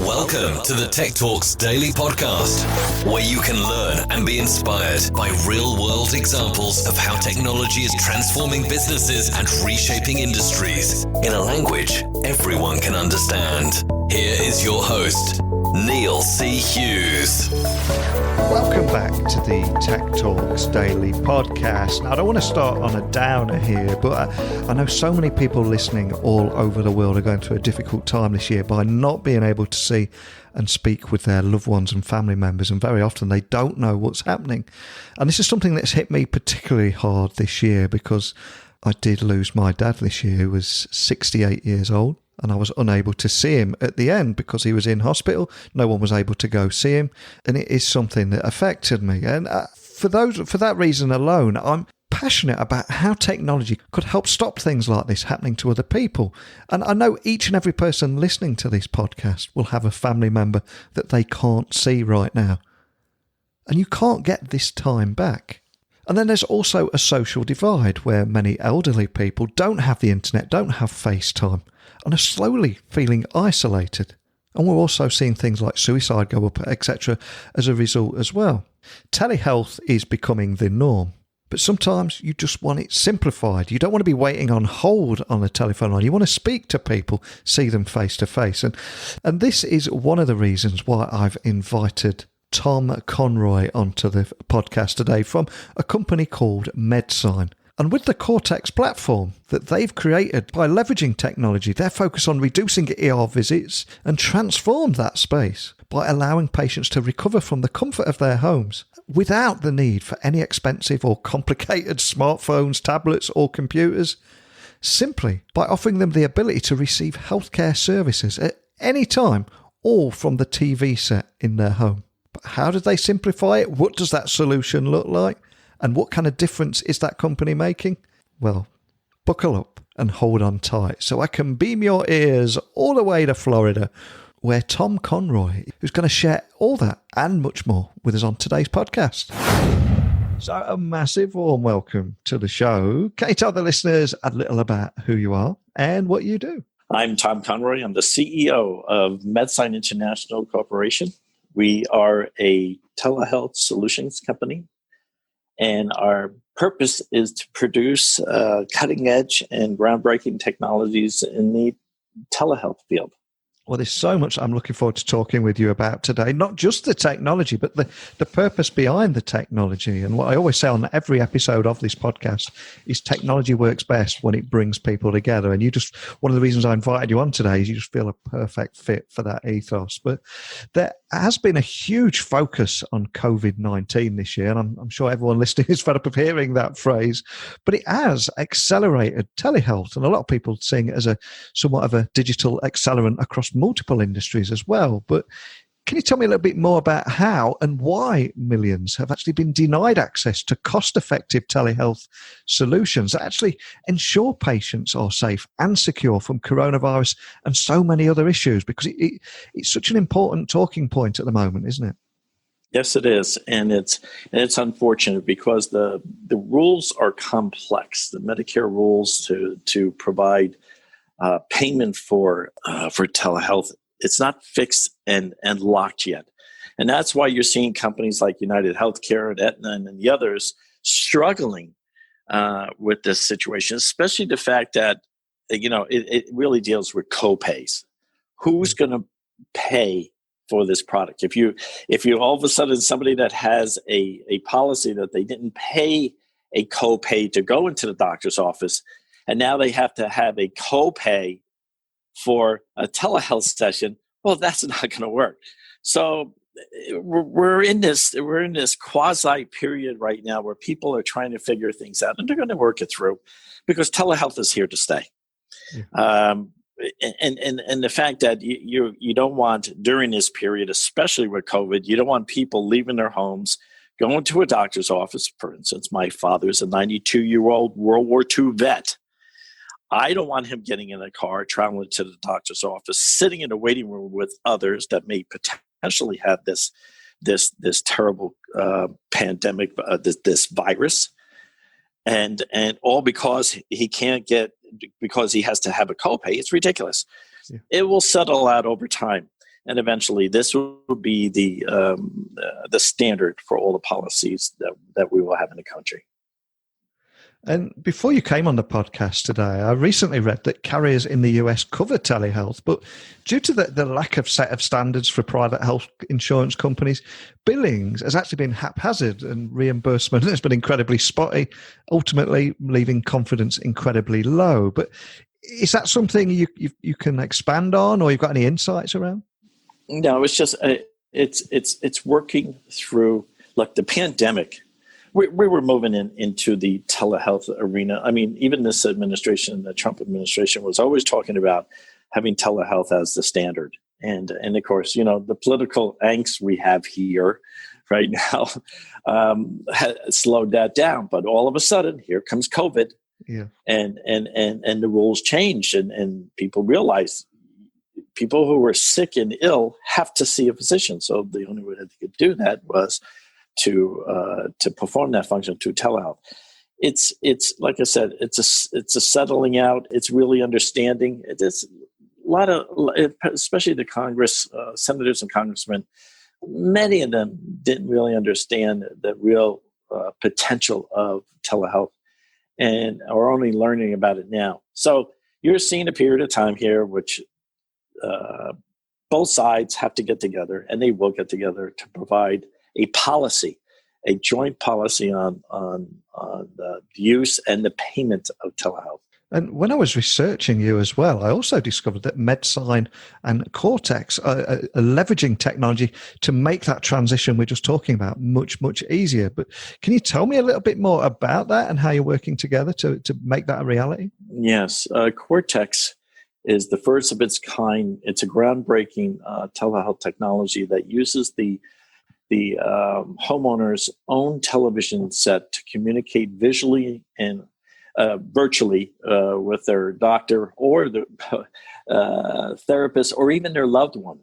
Welcome to the Tech Talks Daily Podcast, where you can learn and be inspired by real-world examples of how technology is transforming businesses and reshaping industries in a language everyone can understand. Here is your host, Neil C. Hughes. Welcome back to the Tech Talks Daily Podcast. Now, I don't want to start on a downer here, but I know so many people listening all over the world are going through a difficult time this year by not being able to see and speak with their loved ones and family members, and very often they don't know what's happening. And this is something that's hit me particularly hard this year because I did lose my dad this year, who was 68 years old. And I was unable to see him at the end because he was in hospital. No one was able to go see him. And it is something that affected me. And for that reason alone, I'm passionate about how technology could help stop things like this happening to other people. And I know each and every person listening to this podcast will have a family member that they can't see right now. And you can't get this time back. And then there's also a social divide where many elderly people don't have the internet, don't have FaceTime, and are slowly feeling isolated. And we're also seeing things like suicide go up, etc. as a result as well. Telehealth is becoming the norm, but sometimes you just want it simplified. You don't want to be waiting on hold on the telephone line. You want to speak to people, see them face to face. And this is one of the reasons why I've invited Tom Conroy onto the podcast today from a company called MedSign. And with the Cortex platform that they've created by leveraging technology, they're focused on reducing ER visits and transform that space by allowing patients to recover from the comfort of their homes without the need for any expensive or complicated smartphones, tablets or computers, simply by offering them the ability to receive healthcare services at any time, all from the TV set in their home. But how did they simplify it? What does that solution look like? And what kind of difference is that company making? Well, buckle up and hold on tight so I can beam your ears all the way to Florida, where Tom Conroy is going to share all that and much more with us on today's podcast. So a massive warm welcome to the show. Can you tell the listeners a little about who you are and what you do? I'm Tom Conroy. I'm the CEO of MedSign International Corporation. We are a telehealth solutions company. And our purpose is to produce cutting-edge and groundbreaking technologies in the telehealth field. Well, there's so much I'm looking forward to talking with you about today, not just the technology, but the purpose behind the technology. And what I always say on every episode of this podcast is technology works best when it brings people together. And one of the reasons I invited you on today is you just feel a perfect fit for that ethos. But there has been a huge focus on COVID-19 this year, and I'm sure everyone listening is fed up of hearing that phrase, but it has accelerated telehealth, and a lot of people seeing it as somewhat of a digital accelerant across multiple industries as well. But can you tell me a little bit more about how and why millions have actually been denied access to cost-effective telehealth solutions that actually ensure patients are safe and secure from coronavirus and so many other issues? Because it's such an important talking point at the moment, isn't it? Yes, it is. And it's unfortunate because the rules are complex. The Medicare rules to provide payment for telehealth, it's not fixed and locked yet. And that's why you're seeing companies like United Healthcare and Aetna and the others struggling with this situation, especially the fact that, it really deals with co-pays. Who's going to pay for this product? If you all of a sudden somebody that has a policy that they didn't pay a co-pay to go into the doctor's office, and now they have to have a co-pay for a telehealth session, well, that's not going to work. So we're in this quasi period right now where people are trying to figure things out, and they're going to work it through because telehealth is here to stay. Yeah. And the fact that you don't want during this period, especially with COVID, you don't want people leaving their homes, going to a doctor's office. For instance, my father is a 92-year-old World War II vet. I don't want him getting in a car, traveling to the doctor's office, sitting in a waiting room with others that may potentially have this terrible pandemic, this virus, and all because he can't get, because he has to have a copay. It's ridiculous. Yeah. It will settle out over time. And eventually, this will be the standard for all the policies that we will have in the country. And before you came on the podcast today, I recently read that carriers in the US cover telehealth, but due to the lack of set of standards for private health insurance companies, billings has actually been haphazard and reimbursement has been incredibly spotty, ultimately leaving confidence incredibly low. But is that something you can expand on, or you've got any insights around? No, it's just it's working through, like, the pandemic. We were moving into the telehealth arena. I mean, even this administration, the Trump administration, was always talking about having telehealth as the standard. And of course, the political angst we have here right now has slowed that down. But all of a sudden, here comes COVID, and the rules changed, and people realize people who were sick and ill have to see a physician. So the only way that they could do that was to perform that function through telehealth. It's like I said, it's a settling out. It's really understanding. It's a lot of, especially the Congress, senators and congressmen, many of them didn't really understand the real potential of telehealth, and are only learning about it now. So you're seeing a period of time here which both sides have to get together, and they will get together to provide a policy, a joint policy on the use and the payment of telehealth. And when I was researching you as well, I also discovered that MedSign and Qortex are leveraging technology to make that transition we're just talking about much, much easier. But can you tell me a little bit more about that and how you're working together to make that a reality? Yes. Cortex is the first of its kind. It's a groundbreaking telehealth technology that uses the homeowner's own television set to communicate visually and virtually with their doctor or the therapist or even their loved one.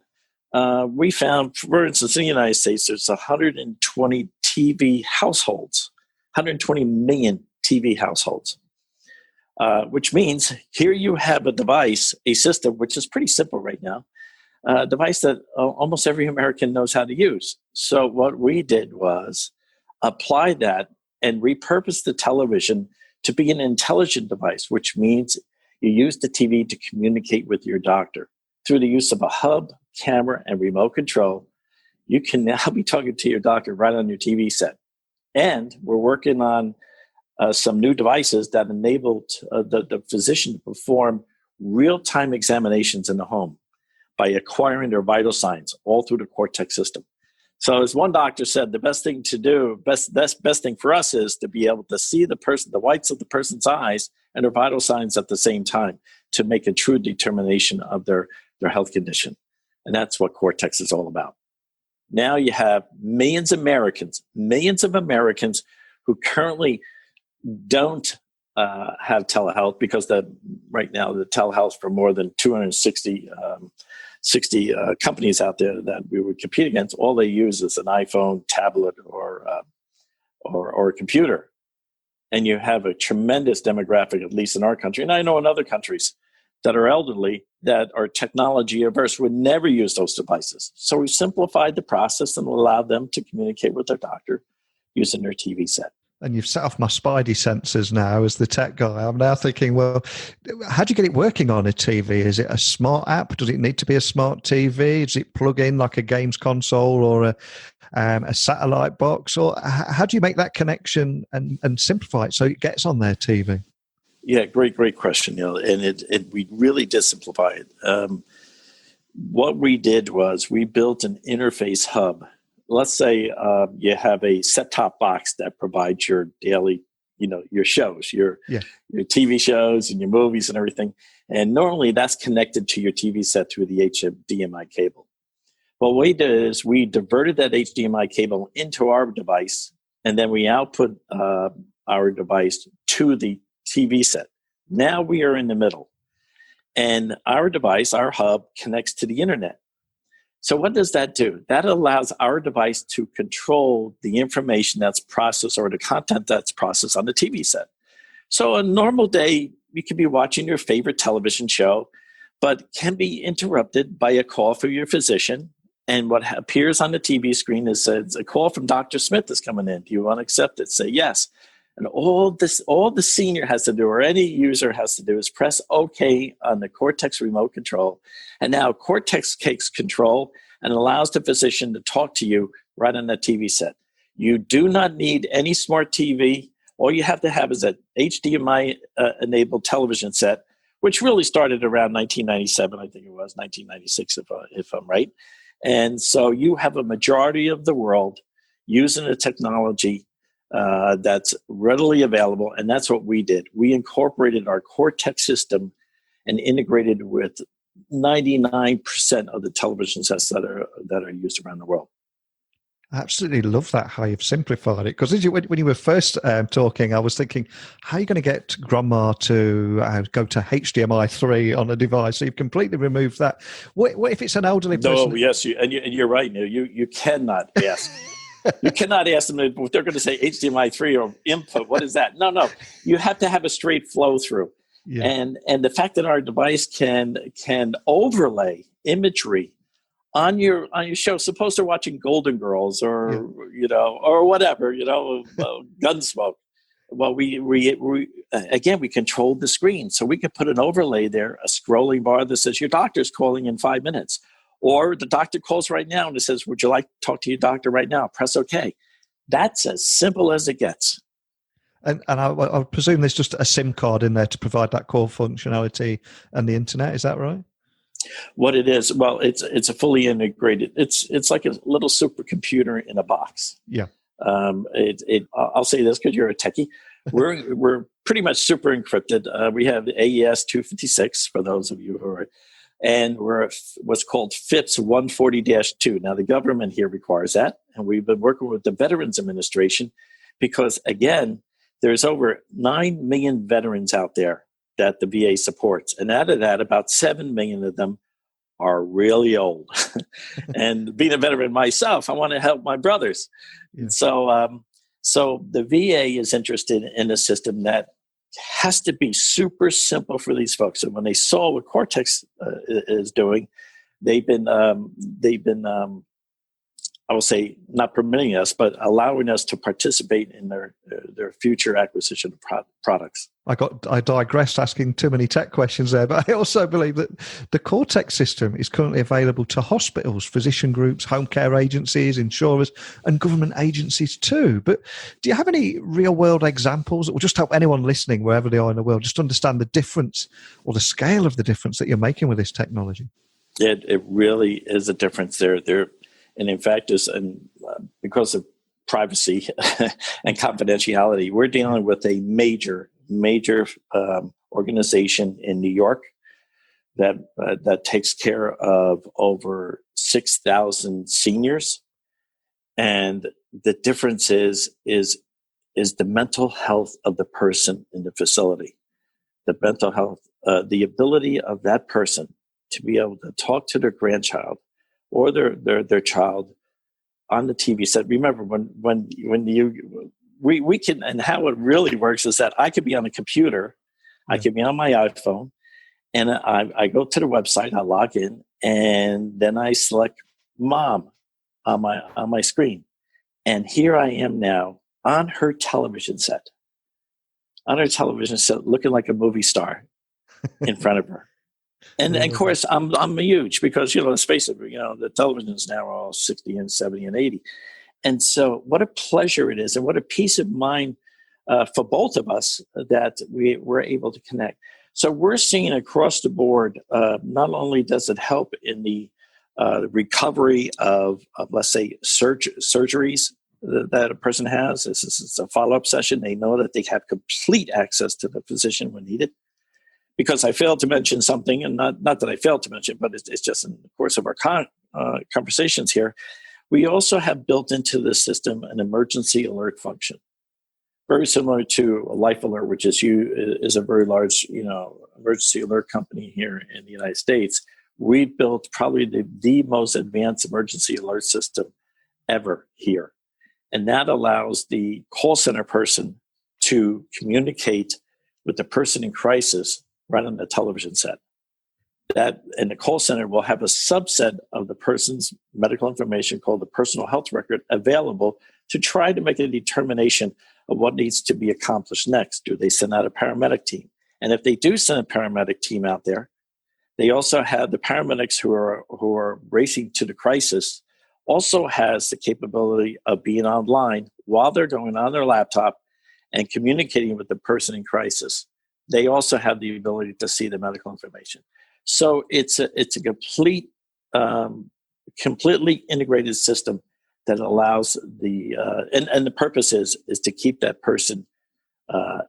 We found, for instance, in the United States, there's 120 TV households, 120 million TV households, which means here you have a device, a system, which is pretty simple right now, a device that almost every American knows how to use. So what we did was apply that and repurpose the television to be an intelligent device, which means you use the TV to communicate with your doctor. Through the use of a hub, camera, and remote control, you can now be talking to your doctor right on your TV set. And we're working on some new devices that enabled the physician to perform real-time examinations in the home by acquiring their vital signs all through the Cortex system. So as one doctor said, the best thing to do, best thing for us is to be able to see the whites of the person's eyes and their vital signs at the same time to make a true determination of their health condition. And that's what Cortex is all about. Now you have millions of Americans who currently don't have telehealth because right now the telehealth for more than 260 companies out there that we would compete against, all they use is an iPhone, tablet, or a computer. And you have a tremendous demographic, at least in our country, and I know in other countries, that are elderly, that are technology averse, would never use those devices. So we simplified the process and allowed them to communicate with their doctor using their TV set. And you've set off my spidey senses now as the tech guy. I'm now thinking, well, how do you get it working on a TV? Is it a smart app? Does it need to be a smart TV? Does it plug in like a games console or a satellite box? Or how do you make that connection and simplify it so it gets on their TV? Yeah, great question. And we really did simplify it. What we did was we built an interface hub. Let's say you have a set-top box that provides your daily, your shows, your TV shows and your movies and everything. And normally that's connected to your TV set through the HDMI cable. What we did is we diverted that HDMI cable into our device, and then we output our device to the TV set. Now we are in the middle. And our device, our hub, connects to the internet. So what does that do? That allows our device to control the information that's processed or the content that's processed on the TV set. So a normal day, you could be watching your favorite television show, but can be interrupted by a call from your physician. And what appears on the TV screen is says, a call from Dr. Smith is coming in. Do you want to accept it? Say yes. And all the senior has to do, or any user has to do, is press OK on the Cortex remote control. And now Cortex takes control and allows the physician to talk to you right on the TV set. You do not need any smart TV. All you have to have is an HDMI-enabled television set, which really started around 1997, I think it was, 1996 if I'm right. And so you have a majority of the world using the technology that's readily available, and that's what we did. We incorporated our Cortex system and integrated with 99% of the television sets that are used around the world. I absolutely love that, how you've simplified it. Because when you were first talking, I was thinking, how are you going to get grandma to go to HDMI 3 on a device? So you've completely removed that. What if it's an elderly person? No, yes, you're right, Neil. You cannot ask. You cannot ask them if they're going to say HDMI 3 or input. What is that? No. You have to have a straight flow through. Yeah. And the fact that our device can overlay imagery on your show. Suppose they're watching Golden Girls or or whatever, Gunsmoke. Well, we again, we controlled the screen, so we could put an overlay there, a scrolling bar that says your doctor's calling in 5 minutes, or the doctor calls right now and it says, "Would you like to talk to your doctor right now?" Press OK. That's as simple as it gets. And I presume there's just a SIM card in there to provide that call functionality and the internet. Is that right? What it is, well, it's a fully integrated. It's like a little supercomputer in a box. Yeah. I'll say this because you're a techie. We're pretty much super encrypted. We have the AES 256 for those of you who are, and we're what's called FIPS 140-2. Now the government here requires that, and we've been working with the Veterans Administration because again, there's over 9 million veterans out there that the VA supports. And out of that, about 7 million of them are really old. And being a veteran myself, I want to help my brothers. Yeah. So the VA is interested in a system that has to be super simple for these folks. And when they saw what Cortex is doing, they've been I will say, not permitting us, but allowing us to participate in their future acquisition of products. I digressed asking too many tech questions there, but I also believe that the Cortex system is currently available to hospitals, physician groups, home care agencies, insurers, and government agencies too. But do you have any real-world examples that will just help anyone listening, wherever they are in the world, just understand the difference or the scale of the difference that you're making with this technology? It really is a difference there. And in fact, because of privacy and confidentiality, we're dealing with a major organization in New York that takes care of over 6,000 seniors. And the difference is the mental health of the person in the facility. The mental health, the ability of that person to be able to talk to their grandchild or their child on the TV set. Remember, we can, and how it really works is that I could be on a computer, I could be on my iPhone, and I go to the website, I log in, and then I select mom on my screen, and here I am now on her television set, looking like a movie star in front of her. And of course, I'm huge because, let's face it, the televisions now are all 60 and 70 and 80. And so what a pleasure it is and what a peace of mind for both of us that we're able to connect. So we're seeing across the board, not only does it help in the recovery of let's say, surgeries that a person has. This is a follow-up session. They know that they have complete access to the physician when needed. Because I failed to mention something, and not that I failed to mention, but it's just in the course of our conversations here, we also have built into the system an emergency alert function, very similar to a Life Alert, which is a very large emergency alert company here in the United States. We built probably the most advanced emergency alert system ever here, and that allows the call center person to communicate with the person in crisis right on the television set. and the call center will have a subset of the person's medical information called the personal health record available to try to make a determination of what needs to be accomplished next. Do they send out a paramedic team? And if they do send a paramedic team out there, they also have the paramedics who are racing to the crisis also has the capability of being online while they're going on their laptop and communicating with the person in crisis. They also have the ability to see the medical information. So it's a complete, completely integrated system that allows and the purpose is to keep that person,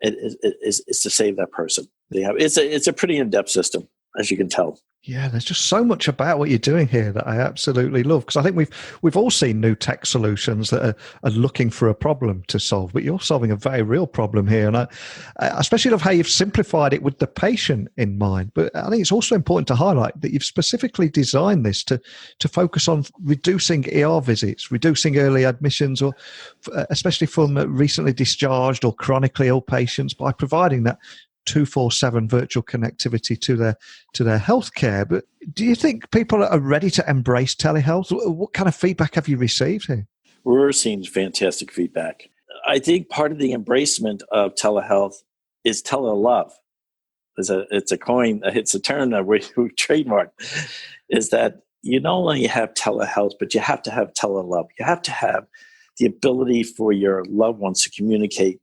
is to save that person. It's a pretty in-depth system, as you can tell. Yeah, there's just so much about what you're doing here that I absolutely love, because I think we've all seen new tech solutions that are looking for a problem to solve, but you're solving a very real problem here. And I especially love how you've simplified it with the patient in mind. But I think it's also important to highlight that you've specifically designed this to focus on reducing ER visits, reducing early admissions, or especially from recently discharged or chronically ill patients, by providing that 24/7 virtual connectivity to their healthcare. But do you think people are ready to embrace telehealth? What kind of feedback have you received here? We're seeing fantastic feedback. I think part of the embracement of telehealth is telelove. It's a term that we trademarked, is that you not only have telehealth, but you have to have telelove. You have to have the ability for your loved ones to communicate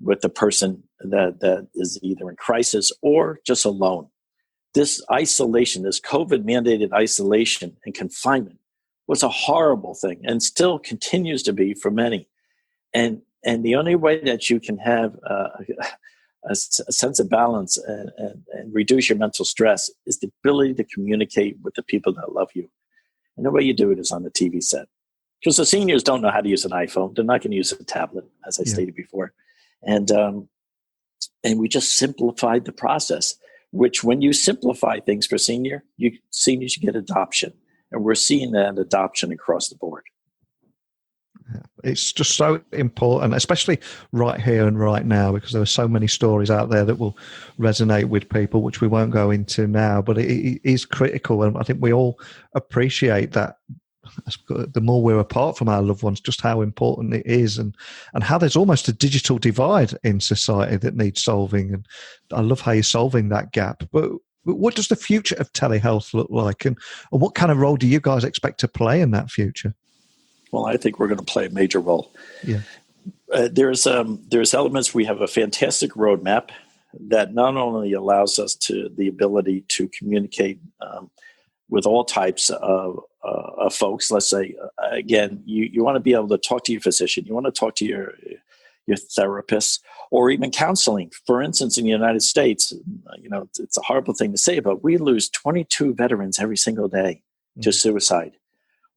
with the person that is either in crisis or just alone. This isolation, this COVID-mandated isolation and confinement was a horrible thing and still continues to be for many. And the only way that you can have a sense of balance and reduce your mental stress is the ability to communicate with the people that love you. And the way you do it is on the TV set. Because the seniors don't know how to use an iPhone. They're not going to use a tablet, as I stated before. And we just simplified the process, which when you simplify things for seniors, you get adoption. And we're seeing that adoption across the board. It's just so important, especially right here and right now, because there are so many stories out there that will resonate with people, which we won't go into now, but it is critical. And I think we all appreciate that. The more we're apart from our loved ones, just how important it is, and how there's almost a digital divide in society that needs solving. And I love how you're solving that gap. But what does the future of telehealth look like, and what kind of role do you guys expect to play in that future? Well, I think we're going to play a major role. Yeah. There's elements. We have a fantastic roadmap that not only allows us the ability to communicate with all types of folks. Let's say, again, you want to be able to talk to your physician. You want to talk to your therapist, or even counseling. For instance, in the United States, it's a horrible thing to say, but we lose 22 veterans every single day to suicide.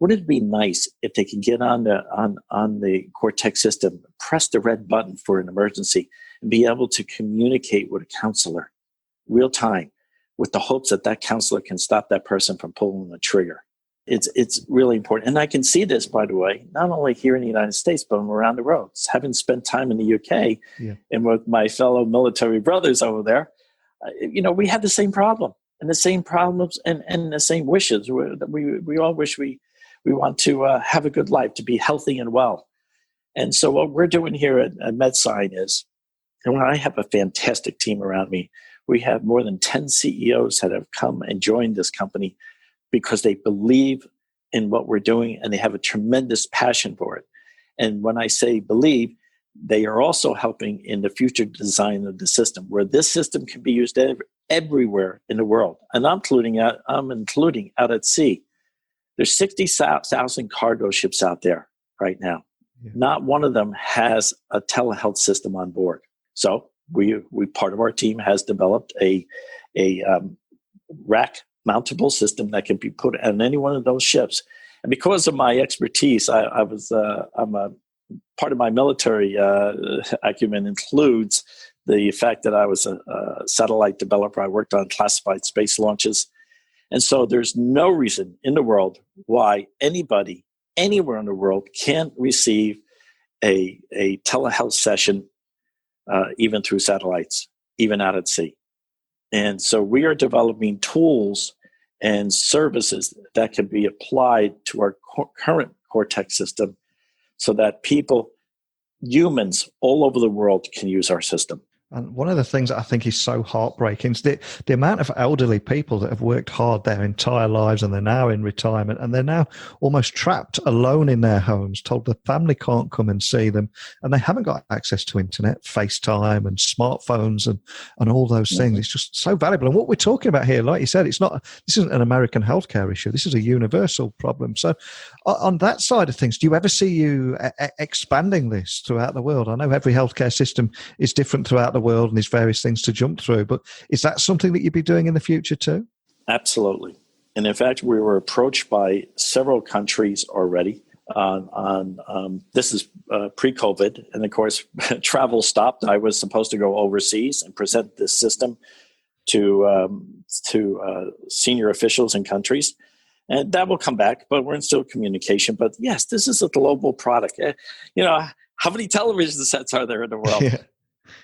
Wouldn't it be nice if they could get on the Cortex system, press the red button for an emergency, and be able to communicate with a counselor real time, with the hopes that counselor can stop that person from pulling the trigger? It's really important. And I can see this, by the way, not only here in the United States, but around the world. Having spent time in the UK and with my fellow military brothers over there, we have the same problem and the same problems and the same wishes. We all wish we want to have a good life, to be healthy and well. And so what we're doing here at MedSign is, and I have a fantastic team around me. We have more than 10 CEOs that have come and joined this company because they believe in what we're doing and they have a tremendous passion for it. And when I say believe, they are also helping in the future design of the system, where this system can be used everywhere in the world. And I'm including out at sea. There's 60,000 cargo ships out there right now. Yeah. Not one of them has a telehealth system on board. So we part of our team has developed a rack mountable system that can be put on any one of those ships. And because of my expertise, I'm a part of my military acumen includes the fact that I was a satellite developer. I worked on classified space launches. And so there's no reason in the world why anybody anywhere in the world can't receive a telehealth session even through satellites, even out at sea. And so we are developing tools and services that can be applied to our current Cortex system so that humans all over the world can use our system. And one of the things that I think is so heartbreaking is the amount of elderly people that have worked hard their entire lives and they're now in retirement and they're now almost trapped alone in their homes, told the family can't come and see them, and they haven't got access to internet, FaceTime and smartphones and all those things. It's just so valuable. And what we're talking about here, like you said, this isn't an American healthcare issue. This is a universal problem. So on that side of things, do you ever see you expanding this throughout the world? I know every healthcare system is different throughout the world and there's various things to jump through, but is that something that you'd be doing in the future too? Absolutely. And in fact, we were approached by several countries already this is pre-COVID. And of course, travel stopped. I was supposed to go overseas and present this system to senior officials in countries. And that will come back, but we're in still communication. But yes, this is a global product. How many television sets are there in the world? Yeah.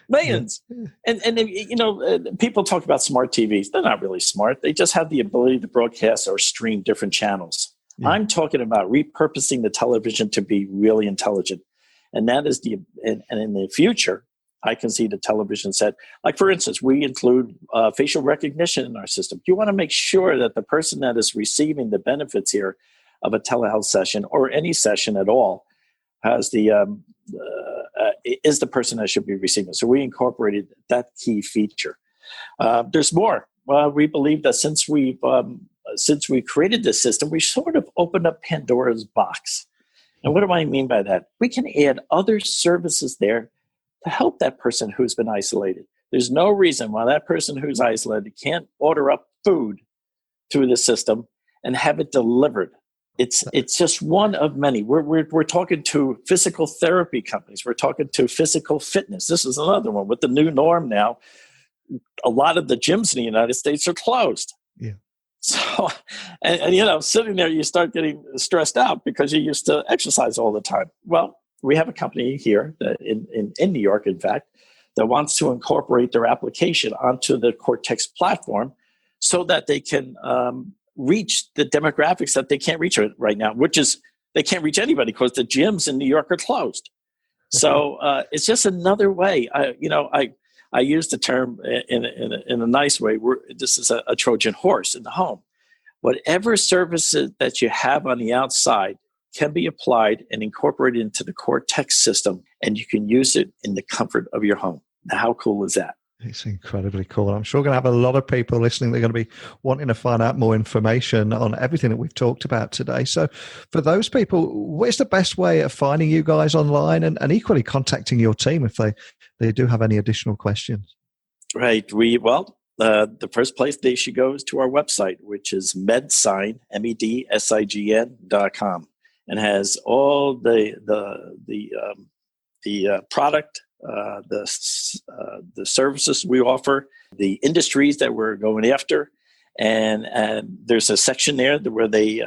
Millions. Yeah. And people talk about smart TVs. They're not really smart. They just have the ability to broadcast or stream different channels. Yeah. I'm talking about repurposing the television to be really intelligent. And that is and in the future, I can see the television set. Like, for instance, we include facial recognition in our system. You want to make sure that the person that is receiving the benefits here of a telehealth session or any session at all has is the person that should be receiving. So we incorporated that key feature. There's more. We believe that since we created this system, we sort of opened up Pandora's box. And what do I mean by that? We can add other services there to help that person who's been isolated. There's no reason why that person who's isolated can't order up food through the system and have it delivered. It's just one of many. We're talking to physical therapy companies. We're talking to physical fitness. This is another one with the new norm now. A lot of the gyms in the United States are closed. Yeah. So, and sitting there, you start getting stressed out because you used to exercise all the time. Well, we have a company here in New York, in fact, that wants to incorporate their application onto the Cortex platform so that they can reach the demographics that they can't reach right now, which is they can't reach anybody because the gyms in New York are closed. So it's just another way. I use the term in a nice way. This is a Trojan horse in the home. Whatever services that you have on the outside can be applied and incorporated into the Cortex system, and you can use it in the comfort of your home. Now, how cool is that? It's incredibly cool. I'm sure we're going to have a lot of people listening. They're going to be wanting to find out more information on everything that we've talked about today. So for those people, what's the best way of finding you guys online and equally contacting your team if they do have any additional questions? Right. The first place they should go is to our website, which is MedSign, MEDSIGN.com, and has all the product, the services we offer, the industries that we're going after, and there's a section there where they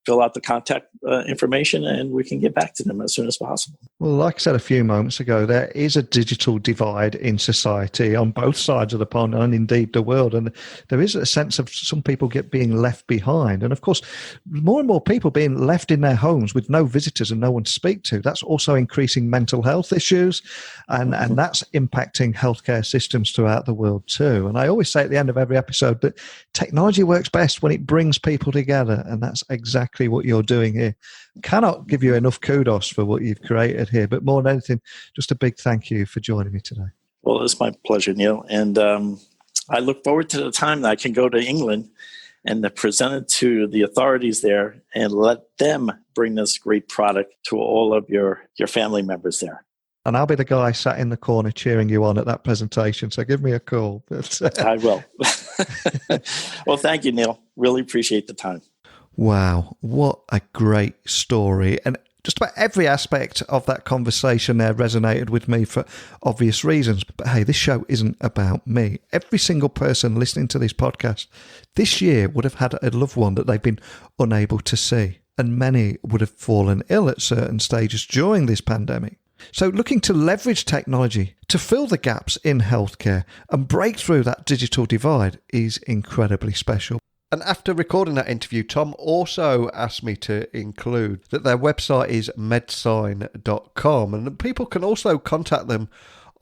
fill out the contact information, and we can get back to them as soon as possible. Well, like I said a few moments ago, there is a digital divide in society on both sides of the pond and indeed the world. And there is a sense of some people being left behind. And of course, more and more people being left in their homes with no visitors and no one to speak to. That's also increasing mental health issues. And that's impacting healthcare systems throughout the world too. And I always say at the end of every episode that technology works best when it brings people together. And that's exactly what you're doing here. Cannot give you enough kudos for what you've created here, but more than anything, just a big thank you for joining me today. Well, it's my pleasure, Neil. And I look forward to the time that I can go to England and present it to the authorities there and let them bring this great product to all of your family members there. And I'll be the guy sat in the corner cheering you on at that presentation. So give me a call. I will. Well, thank you, Neil. Really appreciate the time. Wow, what a great story. And just about every aspect of that conversation there resonated with me for obvious reasons. But hey, this show isn't about me. Every single person listening to this podcast this year would have had a loved one that they've been unable to see. And many would have fallen ill at certain stages during this pandemic. So looking to leverage technology to fill the gaps in healthcare and break through that digital divide is incredibly special. And after recording that interview, Tom also asked me to include that their website is MedSign.com, and people can also contact them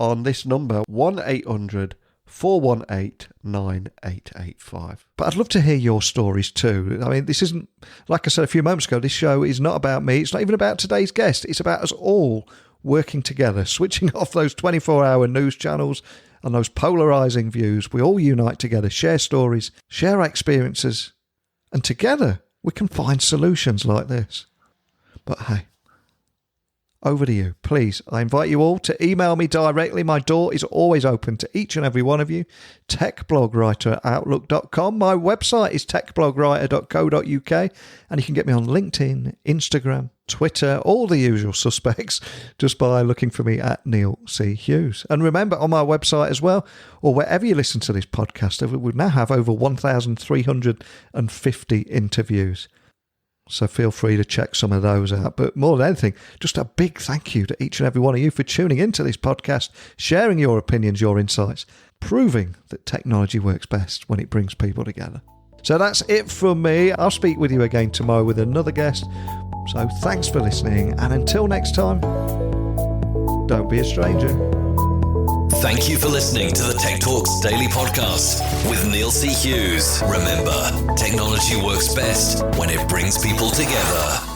on this number, 1-800-418-9885. But I'd love to hear your stories too. I mean, this isn't, like I said a few moments ago, this show is not about me. It's not even about today's guest. It's about us all working together, switching off those 24-hour news channels and those polarising views. We all unite together, share stories, share experiences, and together we can find solutions like this. But hey, over to you. Please, I invite you all to email me directly. My door is always open to each and every one of you. techblogwriter@outlook.com. My website is techblogwriter.co.uk, and you can get me on LinkedIn, Instagram, Twitter, all the usual suspects, just by looking for me at Neil C. Hughes. And remember, on my website as well, or wherever you listen to this podcast, we now have over 1,350 interviews. So feel free to check some of those out. But more than anything, just a big thank you to each and every one of you for tuning into this podcast, sharing your opinions, your insights, proving that technology works best when it brings people together. So that's it from me. I'll speak with you again tomorrow with another guest. So thanks for listening. And until next time, don't be a stranger. Thank you for listening to the Tech Talks Daily Podcast with Neil C. Hughes. Remember, technology works best when it brings people together.